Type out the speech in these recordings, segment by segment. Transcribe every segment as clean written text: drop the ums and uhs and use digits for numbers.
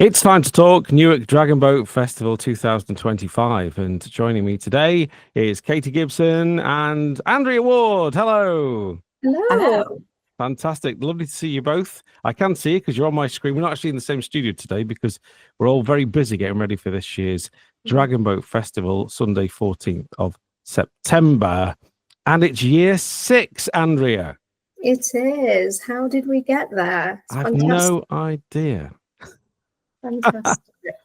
It's time to talk Newark Dragon Boat Festival 2025. And joining me today is Katie Gibson and Andrea Ward. Hello. Hello. Fantastic. Lovely to see you both. I can see you because you're on my screen. We're not actually in the same studio today because we're all very busy getting ready for this year's Dragon Boat Festival, Sunday, 14th of September. And it's year 6, Andrea. It is. How did we get there? I have no idea. Fantastic.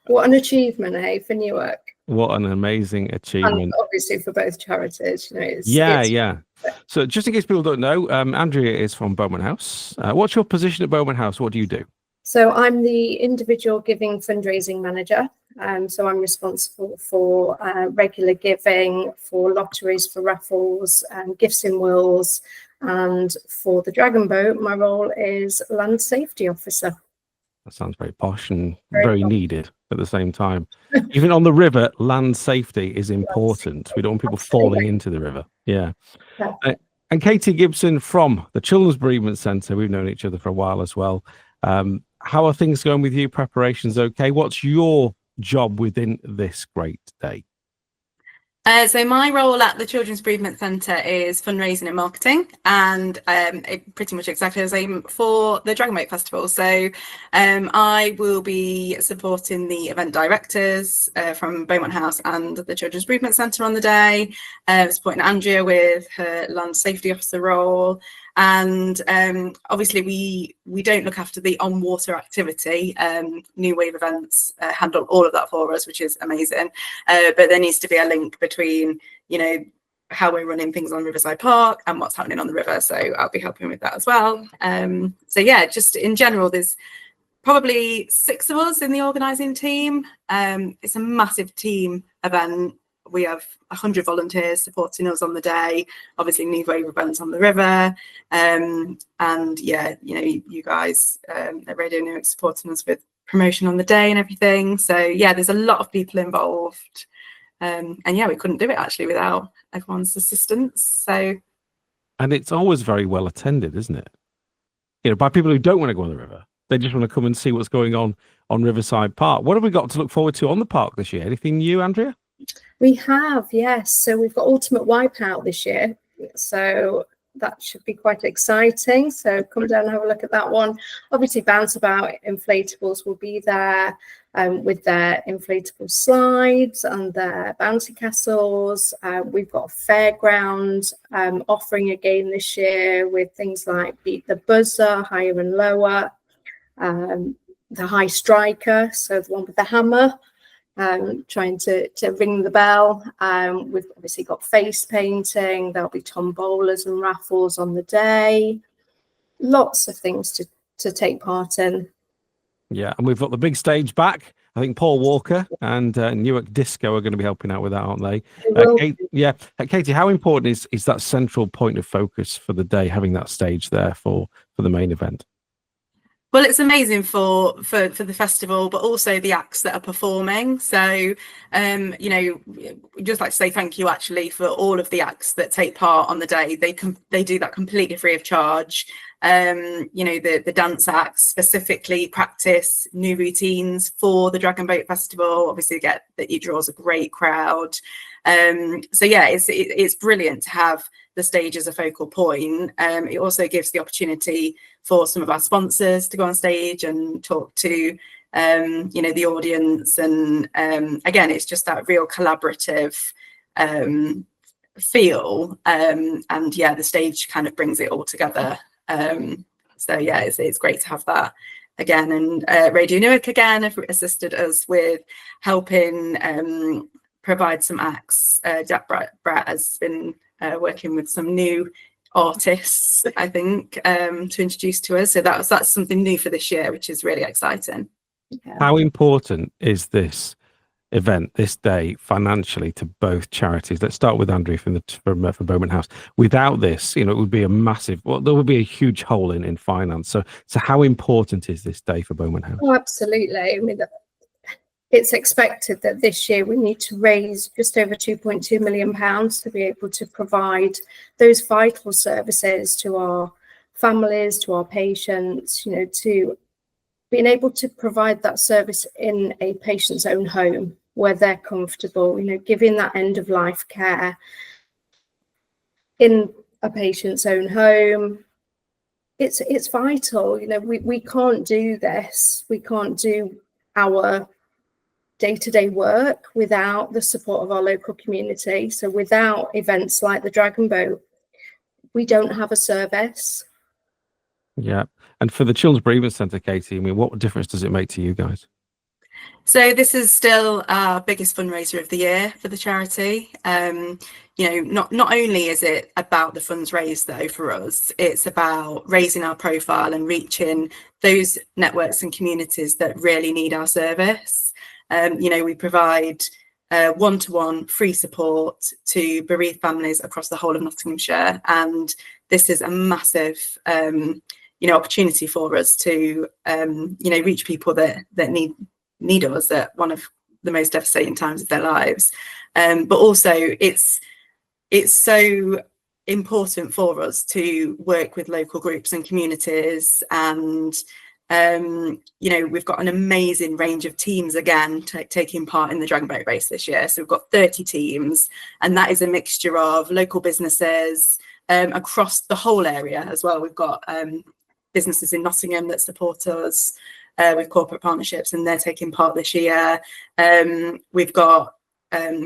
What an achievement, hey, for Newark. What an amazing achievement. And obviously for both charities. Yeah. So just in case people don't know, Andrea is from Beaumond House. What's your position at Beaumond House? What do you do? So I'm the individual giving fundraising manager. So I'm responsible for regular giving, for lotteries, for raffles, gifts in wills. And for the Dragon Boat, my role is land safety officer. That sounds very posh and very needed at the same time. Even on the river, land safety is important. We don't want people falling into the river. Yeah. And Katie Gibson from the Children's Bereavement Centre. We've known each other for a while as well. How are things going with you? Preparations okay? What's your job within this great day? So my role at the Children's Bereavement Centre is fundraising and marketing, and pretty much exactly the same for the Dragon Boat Festival. So I will be supporting the event directors from Beaumont House and the Children's Bereavement Centre on the day, supporting Andrea with her land safety officer role. And obviously we don't look after the on-water activity. New Wave Events handle all of that for us, which is amazing. But there needs to be a link between, how we're running things on Riverside Park and what's happening on the river. So I'll be helping with that as well. So yeah, just in general, there's probably 6 of us in the organising team. It's a massive team event. We have 100 volunteers supporting us on the day, obviously New Wave Events on the river. And yeah, you guys at Radio Newark supporting us with promotion on the day and everything. So yeah, there's a lot of people involved. And yeah, we couldn't do it actually without everyone's assistance. So. And it's always very well attended, isn't it? By people who don't want to go on the river. They just want to come and see what's going on Riverside Park. What have we got to look forward to on the park this year? Anything new, Andrea? We have, yes. So we've got Ultimate Wipeout this year. So that should be quite exciting. So come down and have a look at that one. Obviously, Bounce About Inflatables will be there with their inflatable slides and their bouncy castles. We've got a fairground offering again this year with things like Beat the Buzzer, Higher and Lower, the High Striker, so the one with the hammer. Trying to ring the bell. We've obviously got face painting. There'll be tombolas and raffles on the day. Lots of things to take part in. Yeah, and we've got the big stage back. I think Paul Walker and Newark Disco are going to be helping out with that, aren't they? Katie, how important is that central point of focus for the day, having that stage there for the main event? Well, it's amazing for the festival, but also the acts that are performing. So, just like to say thank you actually for all of the acts that take part on the day. They do that completely free of charge. The dance acts specifically practice new routines for the Dragon Boat Festival. Obviously, it draws a great crowd. So yeah, it's brilliant to have the stage as a focal point. It also gives the opportunity for some of our sponsors to go on stage and talk to the audience, and again, it's just that real collaborative feel, and yeah, the stage kind of brings it all together. So yeah, it's great to have that again, and Radio Newark again have assisted us with helping provide some acts. Jack Bratt has been working with some new artists, I think, to introduce to us. So that's something new for this year, which is really exciting. Yeah. How important is this event, this day, financially to both charities? Let's start with Andrea from Beaumont House. Without this, it would be there would be a huge hole in finance. So how important is this day for Beaumont House? Oh, absolutely. I mean, it's expected that this year we need to raise just over £2.2 million to be able to provide those vital services to our families, to our patients, to being able to provide that service in a patient's own home where they're comfortable, giving that end of life care in a patient's own home, it's vital. We can't do this. We can't do our day-to-day work without the support of our local community. So without events like the Dragon Boat, we don't have a service. Yeah. And for the Children's Bereavement Centre, Katie, I mean, what difference does it make to you guys? So this is still our biggest fundraiser of the year for the charity. Not only is it about the funds raised though for us, it's about raising our profile and reaching those networks and communities that really need our service. We provide one-to-one free support to bereaved families across the whole of Nottinghamshire, and this is a massive opportunity for us to reach people that need us at one of the most devastating times of their lives. But also it's so important for us to work with local groups and communities, and we've got an amazing range of teams again taking part in the Dragon Boat race this year. So we've got 30 teams, and that is a mixture of local businesses across the whole area as well. We've got businesses in Nottingham that support us with corporate partnerships, and they're taking part this year. We've got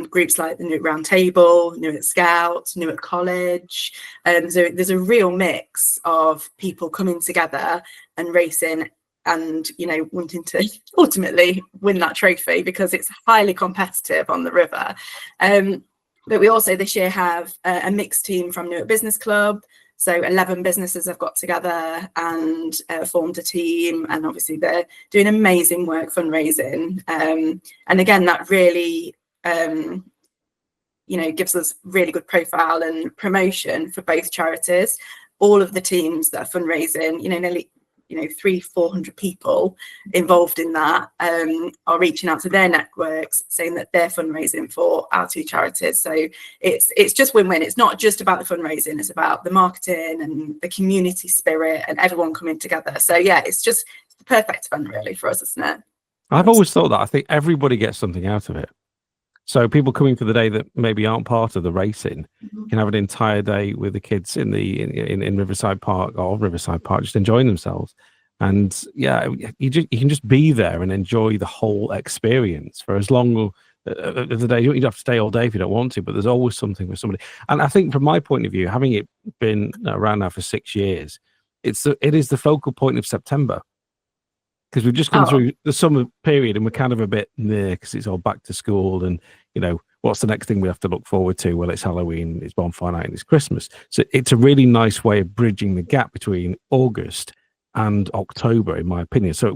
groups like the Newark Round Table, Newark Scouts, Newark College. So there's a real mix of people coming together and racing and, wanting to ultimately win that trophy because it's highly competitive on the river. But we also this year have a mixed team from Newark Business Club. So 11 businesses have got together and formed a team, and obviously they're doing amazing work fundraising. And again, that really gives us really good profile and promotion for both charities. All of the teams that are fundraising, nearly 300-400 people involved in that are reaching out to their networks saying that they're fundraising for our two charities. So it's just win-win. It's not just about the fundraising, it's about the marketing and the community spirit and everyone coming together. So yeah, it's the perfect fun really for us, isn't it? I've always thought that. I think everybody gets something out of it. So people coming for the day that maybe aren't part of the racing can have an entire day with the kids in Riverside Park just enjoying themselves. And yeah, you can just be there and enjoy the whole experience for as long as the day. You don't have to stay all day if you don't want to, but there's always something with somebody. And I think from my point of view, having it been around now for 6 years, it is the focal point of September. Because we've just come through the summer period and we're kind of a bit near because it's all back to school and, what's the next thing we have to look forward to? Well, it's Halloween, it's Bonfire Night and it's Christmas. So it's a really nice way of bridging the gap between August and October, in my opinion. So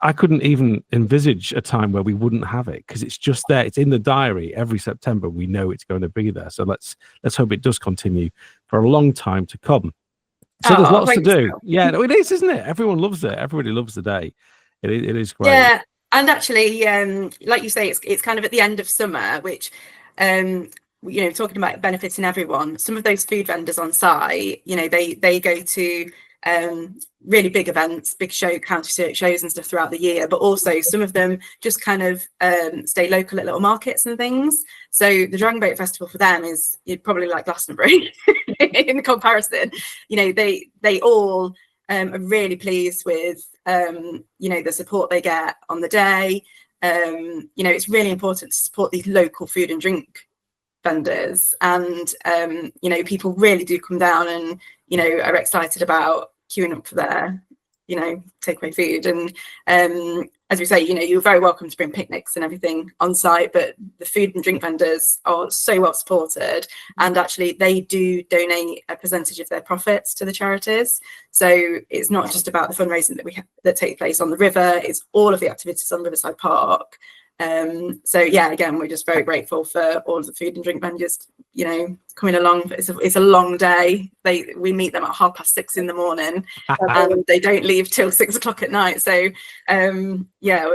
I couldn't even envisage a time where we wouldn't have it because it's just there. It's in the diary every September. We know it's going to be there. So let's hope it does continue for a long time to come. So there's lots to do. Yeah, no, it is, isn't it? Everyone loves it. Everybody loves the day. It is great. Yeah, and actually, like you say, it's kind of at the end of summer, which, talking about benefiting everyone. Some of those food vendors on site, they go to really big events, big county shows and stuff throughout the year, but also some of them just kind of stay local at little markets and things. So the Dragon Boat Festival for them is probably like Glastonbury in comparison. They all are really pleased with the support they get on the day. It's really important to support these local food and drink vendors, and people really do come down and are excited about queuing up for their takeaway food. And as we say, you're very welcome to bring picnics and everything on site, but the food and drink vendors are so well supported, and actually they do donate a percentage of their profits to the charities. So it's not just about the fundraising that take place on the river, it's all of the activities on Riverside Park. So yeah, again, we're just very grateful for all of the food and drink vendors coming along. It's a long day. We meet them at 6:30 in the morning and they don't leave till 6 o'clock at night. So yeah,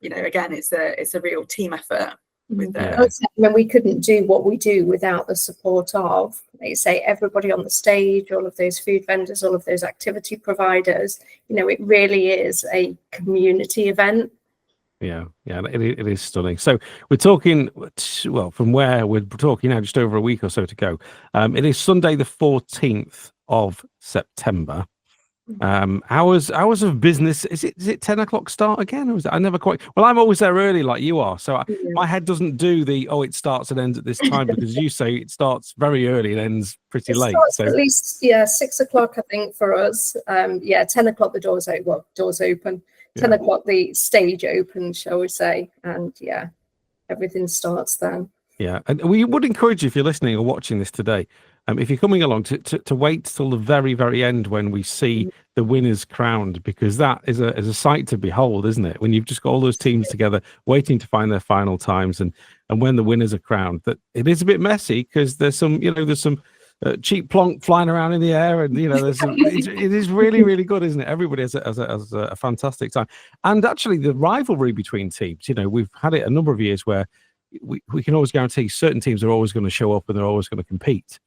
again, it's a real team effort. with I mean, we couldn't do what we do without the support of, like you say, everybody on the stage, all of those food vendors, all of those activity providers. You know, it really is a community event. Yeah, it is stunning. So we're talking, well, from where we're talking now, just over a week or so to go. It is Sunday, the 14th of September. Hours of business. Is it 10 o'clock start again, or is it? I never quite. Well, I'm always there early, like you are. So my head doesn't do the it starts and ends at this time, because you say it starts very early and ends pretty late. So at least 6 o'clock, I think, for us. 10 o'clock the doors open. Well, doors open. 10 o'clock the stage opens, shall we say? And everything starts then. Yeah, and we would encourage you, if you're listening or watching this today, if you're coming along, to wait till the very, very end when we see the winners crowned, because that is a sight to behold, isn't it? When you've just got all those teams together waiting to find their final times, and when the winners are crowned, that it is a bit messy, because there's some cheap plonk flying around in the air, and there's it is really, really good, isn't it? Everybody has a fantastic time. And actually the rivalry between teams, we've had it a number of years where we can always guarantee certain teams are always going to show up and they're always going to compete,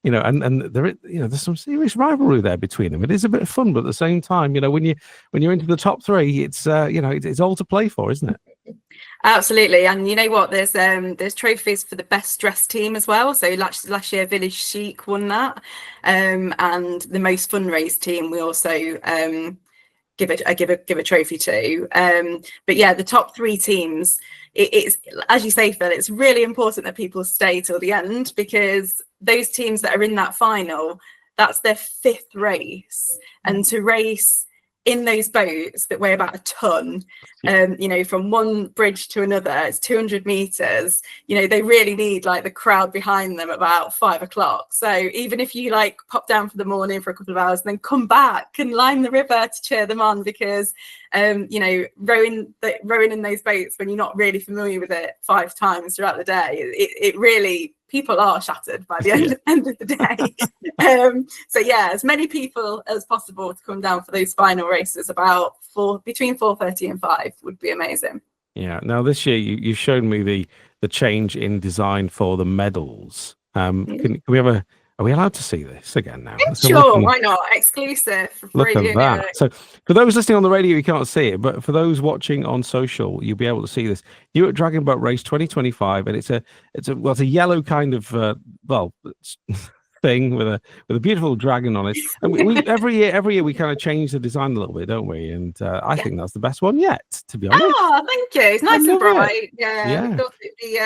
and there's some serious rivalry there between them. It is a bit of fun, but at the same time, when you're into the top three, it's it's all to play for, isn't it? Absolutely. And you know what, there's trophies for the best dressed team as well. So last year Village Chic won that, and the most fundraised team we also give a trophy to. But yeah, the top three teams, it's, as you say, Phil, it's really important that people stay till the end, because those teams that are in that final, that's their fifth race, and to race in those boats that weigh about a ton, from one bridge to another, it's 200 meters. They really need the crowd behind them about 5 o'clock. So even if you pop down for the morning for a couple of hours and then come back and line the river to cheer them on, because rowing in those boats when you're not really familiar with it 5 times throughout the day, it really, people are shattered by the end of the day. So as many people as possible to come down for those final races about between 4:30 and 5 would be amazing. Yeah. Now this year you've shown me the change in design for the medals. Can we have are we allowed to see this again now? Sure, why not? Exclusive for free. Look at that. So for those listening on the radio, you can't see it, but for those watching on social, you'll be able to see this. Newark Dragon Boat Race 2025, and it's a yellow kind of thing with a beautiful dragon on it. And we every year we kind of change the design a little bit, don't we? And I think that's the best one yet, to be honest. Oh, thank you. It's nice and bright. Yeah. We thought it'd be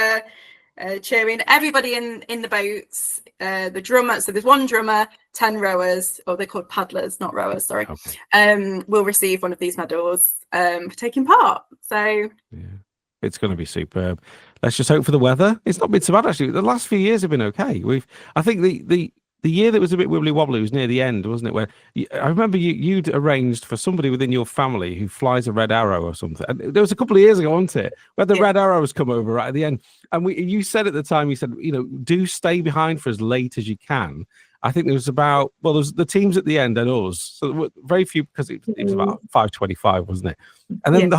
cheering everybody in the boats. The drummer, so there's one drummer, 10 rowers, or they're called paddlers, not rowers, sorry. Okay. Will receive one of these medals for taking part. So it's going to be superb. Let's just hope for the weather. It's not been so bad, actually. The last few years have been okay. I think the year that was a bit wibbly wobbly was near the end, wasn't it? Where I remember you'd arranged for somebody within your family who flies a red arrow or something. And there was a couple of years ago, wasn't it, where the red arrows come over right at the end. And you said at the time, you said, do stay behind for as late as you can. I think there was there's the teams at the end and us. So there were very few, because it was about 5:25, wasn't it? And then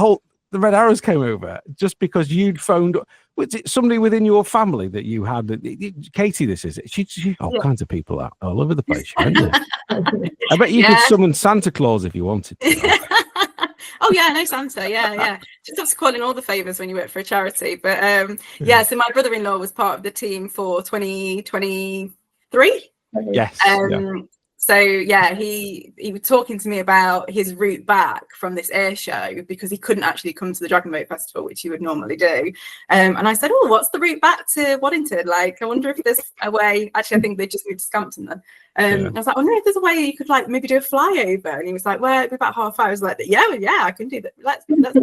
the red arrows came over just because you'd phoned. Was it somebody within your family that you had? Katie, this is it. She all kinds of people out all over the place. I bet you could summon Santa Claus if you wanted to. Oh yeah, no Santa. Yeah. Just have to call in all the favors when you work for a charity. But so my brother-in-law was part of the team for 2023. Yes. So he was talking to me about his route back from this air show, because he couldn't actually come to the Dragon Boat Festival, which he would normally do. And I said, what's the route back to Waddington? I wonder if there's a way. Actually, I think they just moved to Scampton then. I was like, I wonder if there's a way you could maybe do a flyover. And he was like, well, it'd be about half hour. I was like, yeah, I can do that. Let's do that.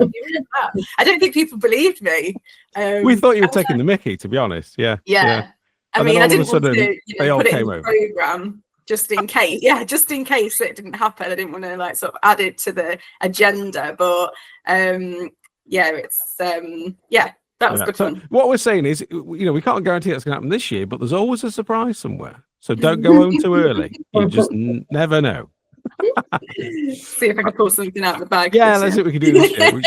I don't think people believed me. We thought you were taking the mickey, to be honest. Yeah. I mean, I didn't want to put it in the program. Just in case it didn't happen. I didn't want to sort of add it to the agenda, but that was good fun. What we're saying is, we can't guarantee that's going to happen this year, but there's always a surprise somewhere. So don't go home too early. You just never know. See if I can pull something out of the bag. Yeah, let's see what we can do this year.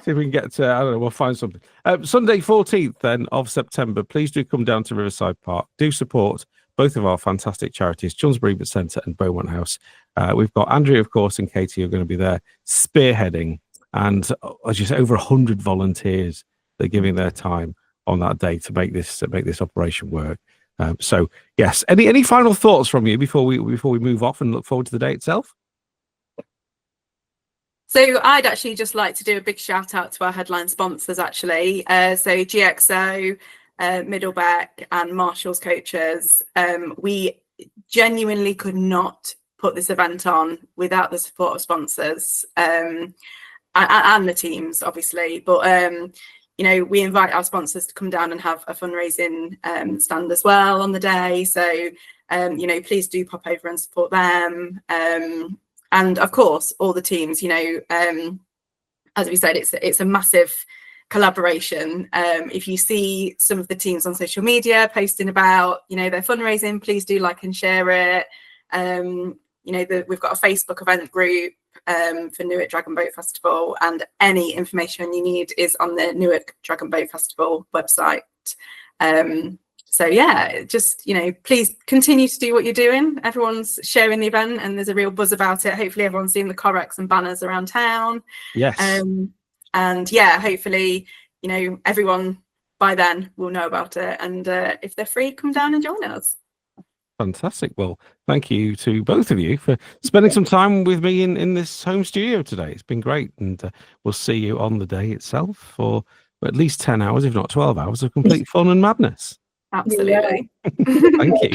See if we can get to, I don't know, we'll find something. Sunday 14th then of September, please do come down to Riverside Park. Do support both of our fantastic charities, Children's Bereavement Centre and Beaumont House. We've got Andrea, of course, and Katie are going to be there spearheading, and as you say, over 100 volunteers that are giving their time on that day to make this operation work. So yes, any final thoughts from you before we move off and look forward to the day itself? So I'd actually just like to do a big shout out to our headline sponsors, actually. So GXO, Middlebeck and Marshall's Coaches. We genuinely could not put this event on without the support of sponsors and the teams, obviously. But you know, we invite our sponsors to come down and have a fundraising stand as well on the day. So you know, please do pop over and support them. And of course, all the teams, you know, as we said, it's a massive collaboration. If you see some of the teams on social media posting about, you know, their fundraising, please do like and share it. You know, we've got a Facebook event group for Newark Dragon Boat Festival, and any information you need is on the Newark Dragon Boat Festival website. So yeah, just, you know, please continue to do what you're doing. Everyone's sharing the event and there's a real buzz about it. Hopefully everyone's seen the Corex and banners around town. Yes. And yeah, hopefully, you know, everyone by then will know about it. And if they're free, come down and join us. Fantastic. Well, thank you to both of you for spending some time with me in this home studio today. It's been great. And we'll see you on the day itself for at least 10 hours, if not 12 hours of complete fun and madness. Absolutely. Thank you.